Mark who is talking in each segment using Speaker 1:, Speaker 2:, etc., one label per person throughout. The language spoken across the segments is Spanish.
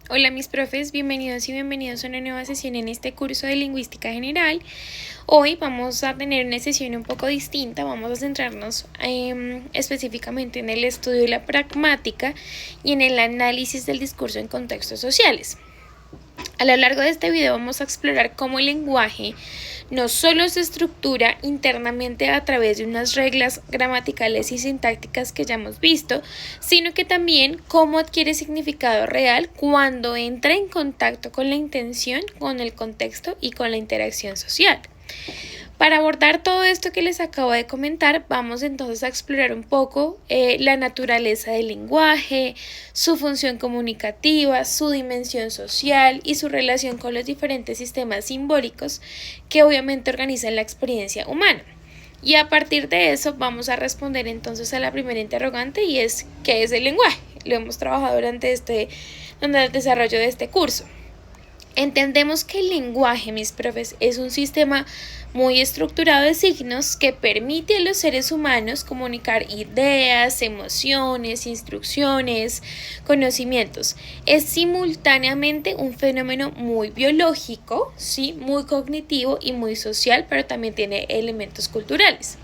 Speaker 1: Hola mis profes, bienvenidos y bienvenidos a una nueva sesión en este curso de Lingüística General. Hoy vamos a tener una sesión un poco distinta, vamos a centrarnos específicamente en el estudio de la pragmática y en el análisis del discurso en contextos sociales. A lo largo de este video vamos a explorar cómo el lenguaje no solo se estructura internamente a través de unas reglas gramaticales y sintácticas que ya hemos visto, sino que también cómo adquiere significado real cuando entra en contacto con la intención, con el contexto y con la interacción social. Para abordar todo esto que les acabo de comentar, vamos entonces a explorar un poco la naturaleza del lenguaje, su función comunicativa, su dimensión social y su relación con los diferentes sistemas simbólicos que obviamente organizan la experiencia humana. Y a partir de eso vamos a responder entonces a la primera interrogante, y es ¿qué es el lenguaje? Lo hemos trabajado durante el desarrollo de este curso. Entendemos que el lenguaje, mis profes, es un sistema muy estructurado de signos que permite a los seres humanos comunicar ideas, emociones, instrucciones, conocimientos. Es simultáneamente un fenómeno muy biológico, ¿sí? Muy cognitivo y muy social, pero también tiene elementos culturales.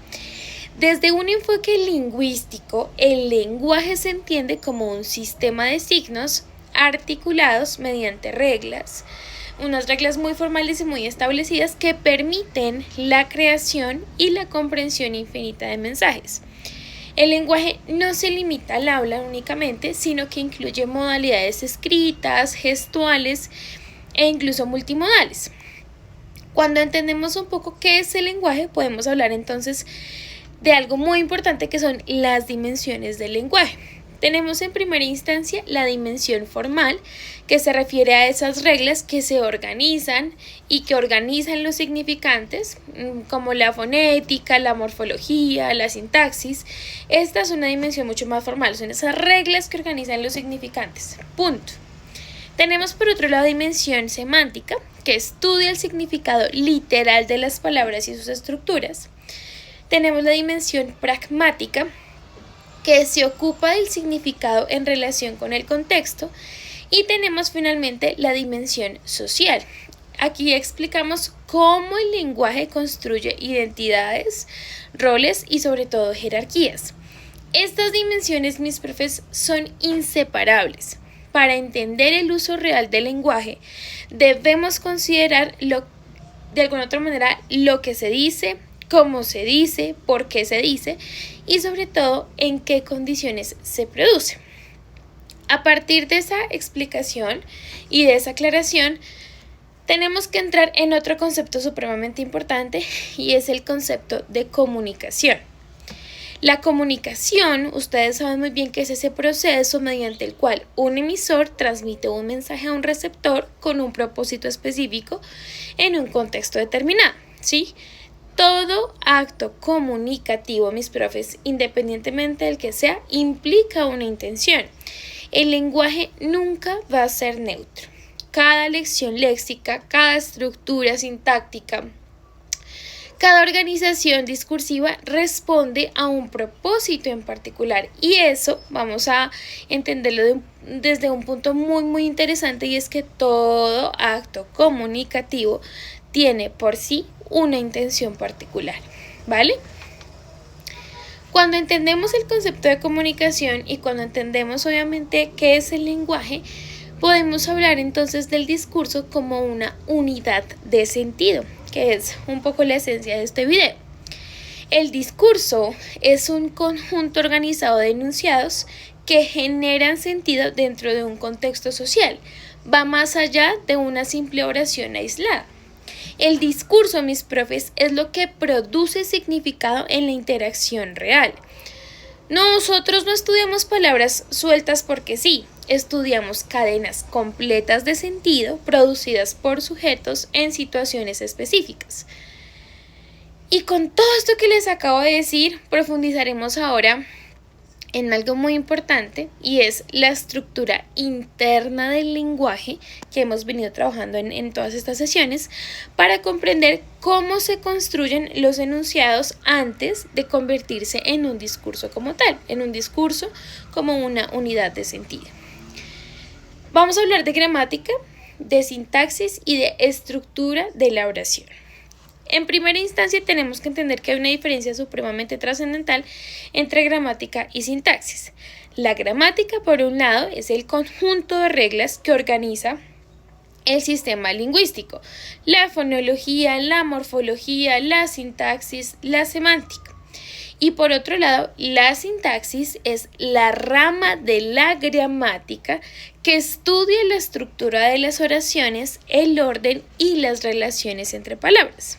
Speaker 1: Desde un enfoque lingüístico, el lenguaje se entiende como un sistema de signos articulados mediante reglas, unas reglas muy formales y muy establecidas que permiten la creación y la comprensión infinita de mensajes. El lenguaje no se limita al habla únicamente, sino que incluye modalidades escritas, gestuales e incluso multimodales. Cuando entendemos un poco qué es el lenguaje, podemos hablar entonces de algo muy importante que son las dimensiones del lenguaje. Tenemos en primera instancia la dimensión formal, que se refiere a esas reglas que se organizan y que organizan los significantes, como la fonética, la morfología, la sintaxis. Esta es una dimensión mucho más formal, son esas reglas que organizan los significantes. Punto. Tenemos por otro lado la dimensión semántica, que estudia el significado literal de las palabras y sus estructuras. Tenemos la dimensión pragmática, que se ocupa del significado en relación con el contexto, y tenemos finalmente la dimensión social. Aquí explicamos cómo el lenguaje construye identidades, roles y sobre todo jerarquías. Estas dimensiones, mis profes, son inseparables. Para entender el uso real del lenguaje, debemos considerar de alguna otra manera lo que se dice, cómo se dice, por qué se dice y sobre todo en qué condiciones se produce. A partir de esa explicación y de esa aclaración, tenemos que entrar en otro concepto supremamente importante, y es el concepto de comunicación. La comunicación, ustedes saben muy bien que es ese proceso mediante el cual un emisor transmite un mensaje a un receptor con un propósito específico en un contexto determinado, ¿sí? Todo acto comunicativo, mis profes, independientemente del que sea, implica una intención. El lenguaje nunca va a ser neutro. Cada lección léxica, cada estructura sintáctica, cada organización discursiva responde a un propósito en particular, y eso vamos a entenderlo desde un punto muy interesante, y es que todo acto comunicativo tiene por sí una intención particular, ¿vale? Cuando entendemos el concepto de comunicación y cuando entendemos obviamente qué es el lenguaje, podemos hablar entonces del discurso como una unidad de sentido, que es un poco la esencia de este video. El discurso es un conjunto organizado de enunciados que generan sentido dentro de un contexto social. Va más allá de una simple oración aislada. El discurso, mis profes, es lo que produce significado en la interacción real. Nosotros no estudiamos palabras sueltas porque sí, estudiamos cadenas completas de sentido producidas por sujetos en situaciones específicas. Y con todo esto que les acabo de decir, profundizaremos ahora en algo muy importante, y es la estructura interna del lenguaje que hemos venido trabajando en todas estas sesiones, para comprender cómo se construyen los enunciados antes de convertirse en un discurso como tal, en un discurso como una unidad de sentido. Vamos a hablar de gramática, de sintaxis y de estructura de la oración. En primera instancia tenemos que entender que hay una diferencia supremamente trascendental entre gramática y sintaxis. La gramática, por un lado, es el conjunto de reglas que organiza el sistema lingüístico, la fonología, la morfología, la sintaxis, la semántica. Y por otro lado, la sintaxis es la rama de la gramática que estudia la estructura de las oraciones, el orden y las relaciones entre palabras.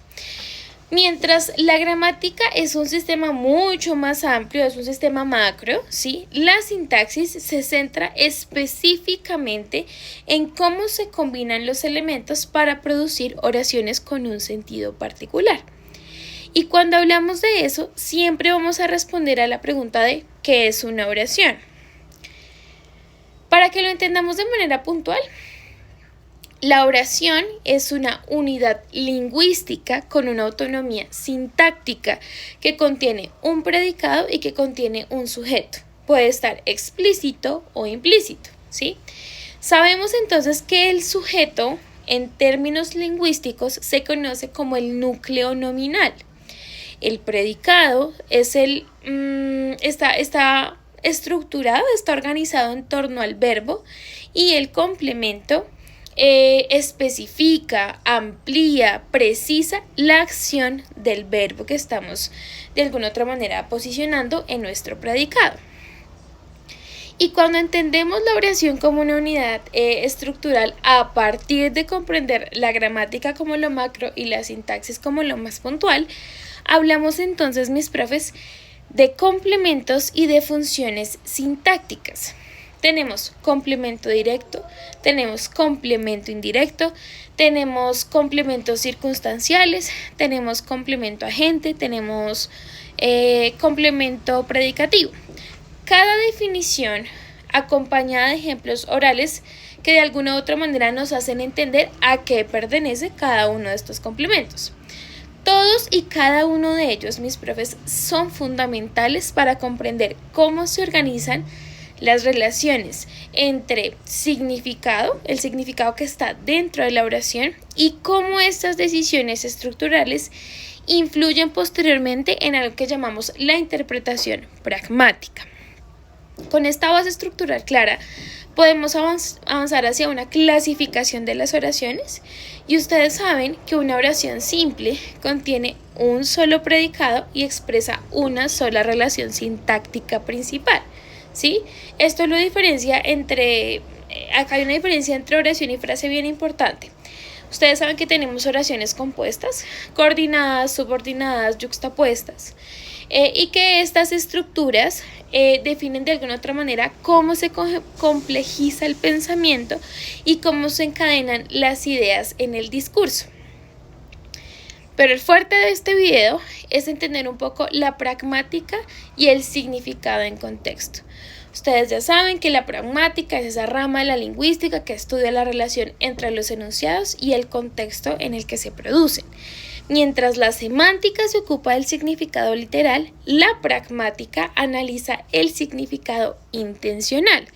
Speaker 1: Mientras la gramática es un sistema mucho más amplio, es un sistema macro, ¿sí? La sintaxis se centra específicamente en cómo se combinan los elementos para producir oraciones con un sentido particular. Y cuando hablamos de eso, siempre vamos a responder a la pregunta de ¿qué es una oración? Para que lo entendamos de manera puntual, la oración es una unidad lingüística con una autonomía sintáctica que contiene un predicado y que contiene un sujeto. Puede estar explícito o implícito, ¿sí? Sabemos entonces que el sujeto, en términos lingüísticos, se conoce como el núcleo nominal. El predicado es está estructurado, está organizado en torno al verbo, y el complemento especifica, amplía, precisa la acción del verbo que estamos de alguna otra manera posicionando en nuestro predicado. Y cuando entendemos la oración como una unidad estructural a partir de comprender la gramática como lo macro y la sintaxis como lo más puntual, hablamos entonces, mis profes, de complementos y de funciones sintácticas. Tenemos complemento directo, tenemos complemento indirecto, tenemos complementos circunstanciales, tenemos complemento agente, tenemos complemento predicativo. Cada definición acompañada de ejemplos orales que de alguna u otra manera nos hacen entender a qué pertenece cada uno de estos complementos. Todos y cada uno de ellos, mis profes, son fundamentales para comprender cómo se organizan las relaciones entre significado, el significado que está dentro de la oración, y cómo estas decisiones estructurales influyen posteriormente en algo que llamamos la interpretación pragmática. Con esta base estructural clara, podemos avanzar hacia una clasificación de las oraciones, y ustedes saben que una oración simple contiene un solo predicado y expresa una sola relación sintáctica principal, ¿sí? Esto lo diferencia acá hay una diferencia entre oración y frase bien importante. Ustedes saben que tenemos oraciones compuestas, coordinadas, subordinadas, yuxtapuestas, y que estas estructuras definen de alguna otra manera cómo se complejiza el pensamiento y cómo se encadenan las ideas en el discurso. Pero el fuerte de este video es entender un poco la pragmática y el significado en contexto. Ustedes ya saben que la pragmática es esa rama de la lingüística que estudia la relación entre los enunciados y el contexto en el que se producen. Mientras la semántica se ocupa del significado literal, la pragmática analiza el significado intencional.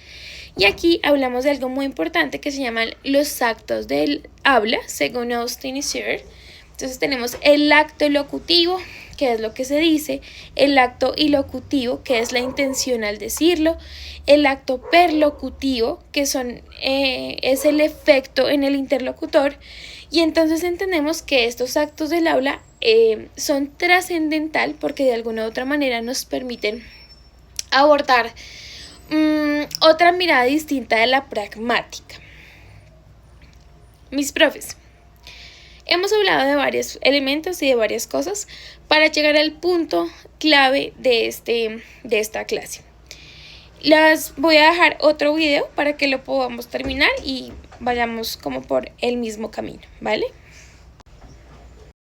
Speaker 1: Y aquí hablamos de algo muy importante que se llaman los actos del habla, según Austin y Searle. Entonces tenemos el acto locutivo, que es lo que se dice, el acto ilocutivo, que es la intención al decirlo, el acto perlocutivo, que es el efecto en el interlocutor. Y entonces entendemos que estos actos del habla son trascendental porque de alguna u otra manera nos permiten abordar otra mirada distinta de la pragmática. Mis profes, hemos hablado de varios elementos y de varias cosas para llegar al punto clave de esta clase. Les voy a dejar otro video para que lo podamos terminar y vayamos como por el mismo camino, ¿vale?